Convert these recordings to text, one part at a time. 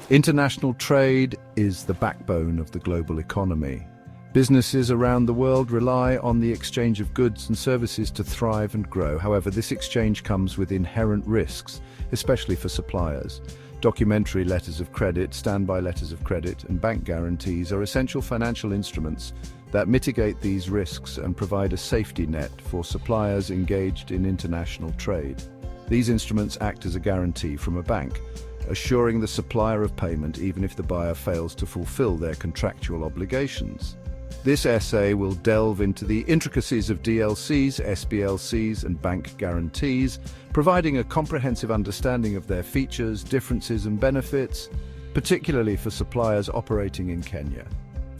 International trade is the backbone of the global economy. Businesses around the world rely on the exchange of goods and services to thrive and grow. However, this exchange comes with inherent risks, especially for suppliers. Documentary letters of credit, standby letters of credit, and bank guarantees are essential financial instruments that mitigate these risks and provide a safety net for suppliers engaged in international trade. These instruments act as a guarantee from a bank, assuring the supplier of payment even if the buyer fails to fulfill their contractual obligations. This essay will delve into the intricacies of DLCs, SBLCs, and bank guarantees, providing a comprehensive understanding of their features, differences, and benefits, particularly for suppliers operating in Kenya.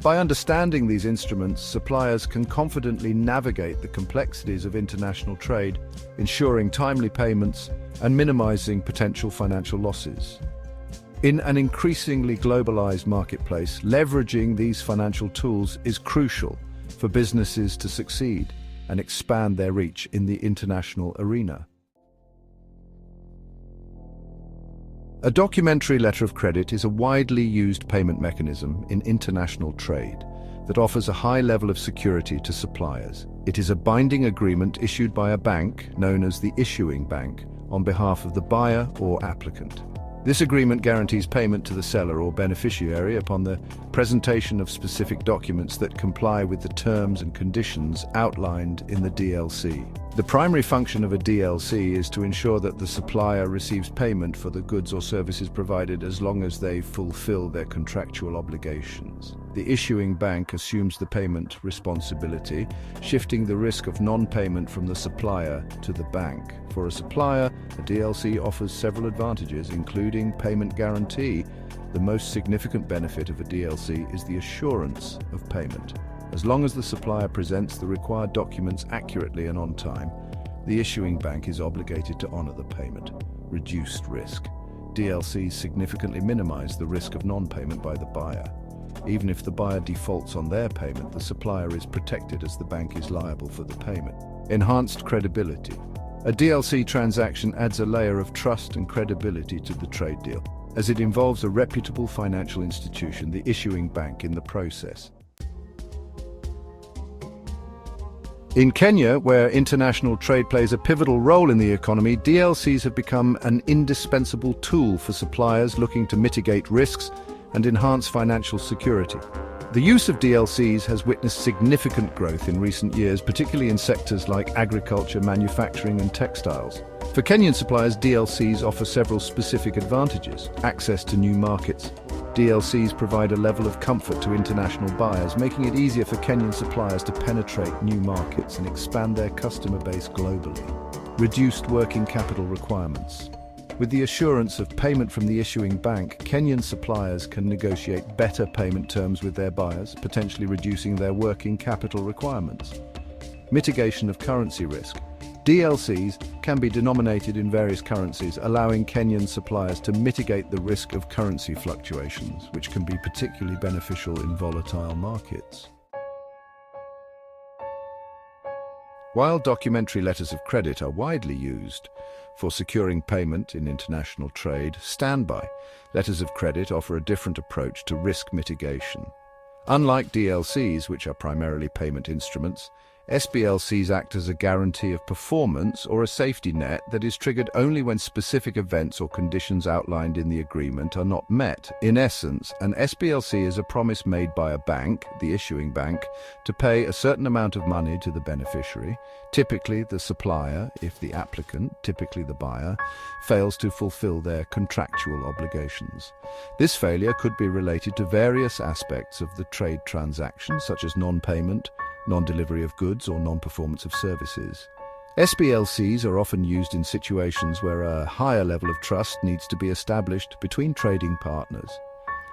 By understanding these instruments, suppliers can confidently navigate the complexities of international trade, ensuring timely payments and minimizing potential financial losses. In an increasingly globalized marketplace, leveraging these financial tools is crucial for businesses to succeed and expand their reach in the international arena. A documentary letter of credit is a widely used payment mechanism in international trade that offers a high level of security to suppliers. It is a binding agreement issued by a bank, known as the issuing bank, on behalf of the buyer or applicant. This agreement guarantees payment to the seller or beneficiary upon the presentation of specific documents that comply with the terms and conditions outlined in the DLC. The primary function of a DLC is to ensure that the supplier receives payment for the goods or services provided as long as they fulfill their contractual obligations. The issuing bank assumes the payment responsibility, shifting the risk of non-payment from the supplier to the bank. For a supplier, a DLC offers several advantages, including payment guarantee. The most significant benefit of a DLC is the assurance of payment. As long as the supplier presents the required documents accurately and on time, the issuing bank is obligated to honor the payment. Reduced risk. DLCs significantly minimize the risk of non-payment by the buyer. Even if the buyer defaults on their payment, the supplier is protected as the bank is liable for the payment. Enhanced credibility. A DLC transaction adds a layer of trust and credibility to the trade deal, as it involves a reputable financial institution, the issuing bank, in the process. In Kenya, where international trade plays a pivotal role in the economy, DLCs have become an indispensable tool for suppliers looking to mitigate risks and enhance financial security. The use of DLCs has witnessed significant growth in recent years, particularly in sectors like agriculture, manufacturing, and textiles. For Kenyan suppliers, DLCs offer several specific advantages. Access to new markets. DLCs provide a level of comfort to international buyers, making it easier for Kenyan suppliers to penetrate new markets and expand their customer base globally. Reduced working capital requirements. With the assurance of payment from the issuing bank, Kenyan suppliers can negotiate better payment terms with their buyers, potentially reducing their working capital requirements. Mitigation of currency risk. DLCs can be denominated in various currencies, allowing Kenyan suppliers to mitigate the risk of currency fluctuations, which can be particularly beneficial in volatile markets. While documentary letters of credit are widely used for securing payment in international trade, standby letters of credit offer a different approach to risk mitigation. Unlike DLCs, which are primarily payment instruments, SBLCs act as a guarantee of performance or a safety net that is triggered only when specific events or conditions outlined in the agreement are not met. In essence, an SBLC is a promise made by a bank, the issuing bank, to pay a certain amount of money to the beneficiary, typically the supplier, if the applicant, typically the buyer, fails to fulfill their contractual obligations. This failure could be related to various aspects of the trade transaction, such as non-payment, non-delivery of goods, or non-performance of services. SBLCs are often used in situations where a higher level of trust needs to be established between trading partners.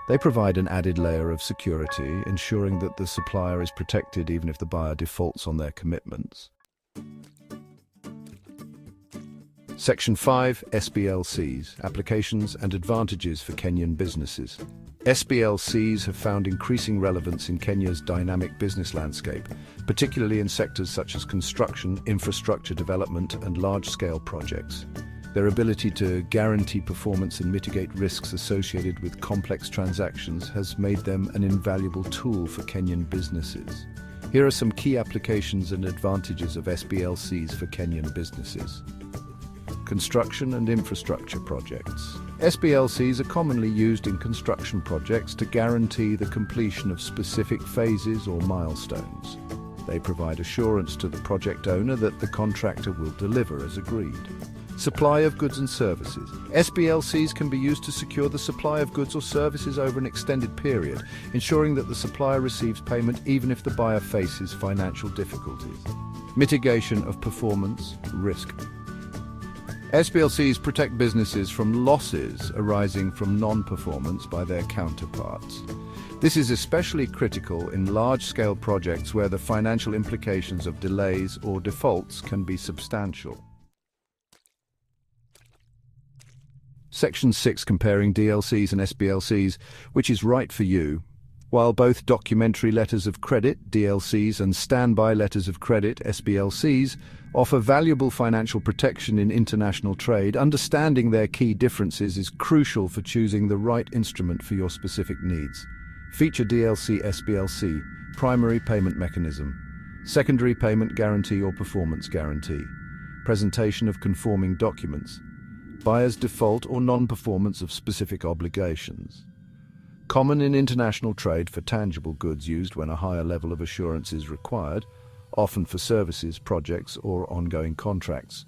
They provide an added layer of security, ensuring that the supplier is protected even if the buyer defaults on their commitments. Section 5. SBLCs, Applications and Advantages for Kenyan Businesses. SBLCs have found increasing relevance in Kenya's dynamic business landscape, particularly in sectors such as construction, infrastructure development, and large-scale projects. Their ability to guarantee performance and mitigate risks associated with complex transactions has made them an invaluable tool for Kenyan businesses. Here are some key applications and advantages of SBLCs for Kenyan businesses. Construction and infrastructure projects. SBLCs are commonly used in construction projects to guarantee the completion of specific phases or milestones. They provide assurance to the project owner that the contractor will deliver as agreed. Supply of goods and services. SBLCs can be used to secure the supply of goods or services over an extended period, ensuring that the supplier receives payment even if the buyer faces financial difficulties. Mitigation of performance risk. SBLCs protect businesses from losses arising from non-performance by their counterparts. This is especially critical in large-scale projects where the financial implications of delays or defaults can be substantial. Section 6, comparing DLCs and SBLCs, which is right for you. While both documentary letters of credit, DLCs, and standby letters of credit, SBLCs, offer valuable financial protection in international trade, understanding their key differences is crucial for choosing the right instrument for your specific needs. Feature DLC SBLC, primary payment mechanism, secondary payment guarantee or performance guarantee, presentation of conforming documents, buyer's default or non-performance of specific obligations. Common in international trade for tangible goods used when a higher level of assurance is required, often for services, projects, or ongoing contracts.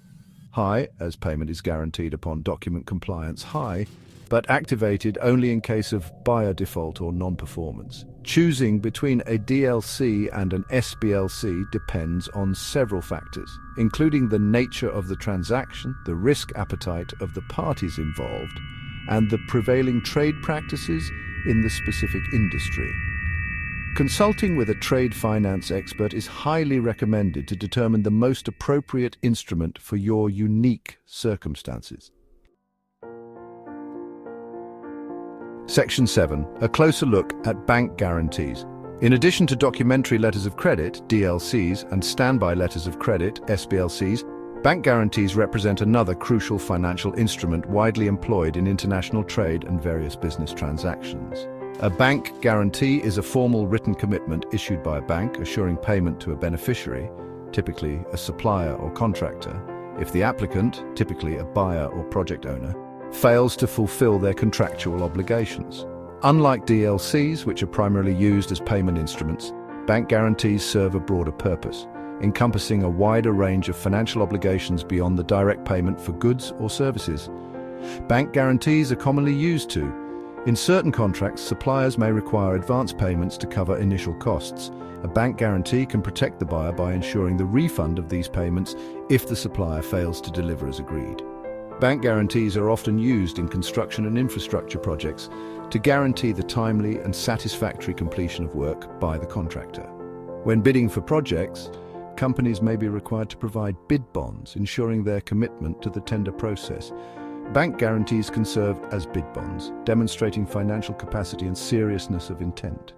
High, as payment is guaranteed upon document compliance. High, but activated only in case of buyer default or non-performance. Choosing between a DLC and an SBLC depends on several factors, including the nature of the transaction, the risk appetite of the parties involved, and the prevailing trade practices in the specific industry. Consulting with a trade finance expert is highly recommended to determine the most appropriate instrument for your unique circumstances. Section 7. A closer look at bank guarantees. In addition to documentary letters of credit, DLCs, and standby letters of credit, SBLCs, bank guarantees represent another crucial financial instrument widely employed in international trade and various business transactions. A bank guarantee is a formal written commitment issued by a bank assuring payment to a beneficiary, typically a supplier or contractor, if the applicant, typically a buyer or project owner, fails to fulfill their contractual obligations. Unlike DLCs, which are primarily used as payment instruments, bank guarantees serve a broader purpose, encompassing a wider range of financial obligations beyond the direct payment for goods or services. Bank guarantees are commonly used to. In certain contracts, suppliers may require advance payments to cover initial costs. A bank guarantee can protect the buyer by ensuring the refund of these payments if the supplier fails to deliver as agreed. Bank guarantees are often used in construction and infrastructure projects to guarantee the timely and satisfactory completion of work by the contractor. When bidding for projects, companies may be required to provide bid bonds, ensuring their commitment to the tender process. Bank guarantees can serve as bid bonds, demonstrating financial capacity and seriousness of intent.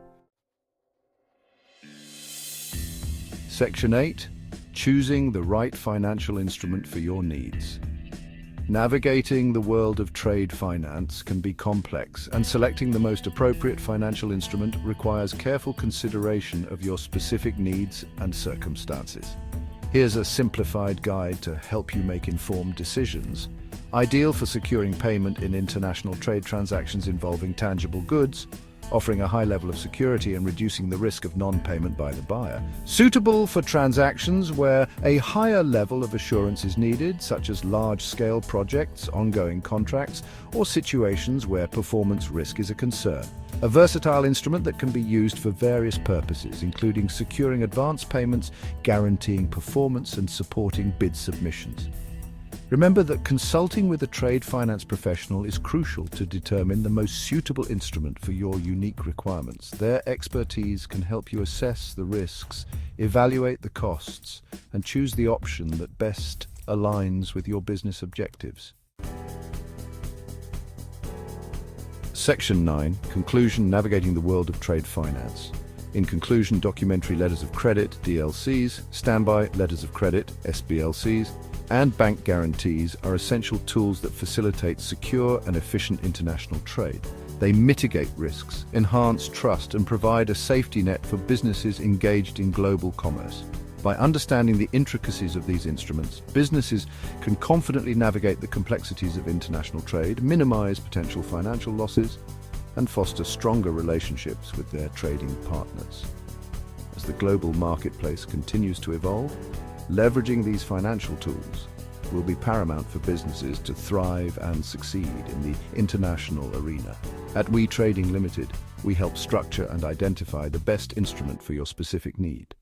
Section 8. Choosing the right financial instrument for your needs. Navigating the world of trade finance can be complex, and selecting the most appropriate financial instrument requires careful consideration of your specific needs and circumstances. Here's a simplified guide to help you make informed decisions. Ideal for securing payment in international trade transactions involving tangible goods, offering a high level of security and reducing the risk of non-payment by the buyer. Suitable for transactions where a higher level of assurance is needed, such as large-scale projects, ongoing contracts, or situations where performance risk is a concern. A versatile instrument that can be used for various purposes, including securing advance payments, guaranteeing performance, and supporting bid submissions. Remember that consulting with a trade finance professional is crucial to determine the most suitable instrument for your unique requirements. Their expertise can help you assess the risks, evaluate the costs, and choose the option that best aligns with your business objectives. Section 9. Conclusion: Navigating the world of trade finance. In conclusion, documentary letters of credit, DLCs, standby letters of credit, SBLCs, and bank guarantees are essential tools that facilitate secure and efficient international trade. They mitigate risks, enhance trust, and provide a safety net for businesses engaged in global commerce. By understanding the intricacies of these instruments, businesses can confidently navigate the complexities of international trade, minimize potential financial losses, and foster stronger relationships with their trading partners. As the global marketplace continues to evolve, leveraging these financial tools will be paramount for businesses to thrive and succeed in the international arena. At We Trading Limited, we help structure and identify the best instrument for your specific need.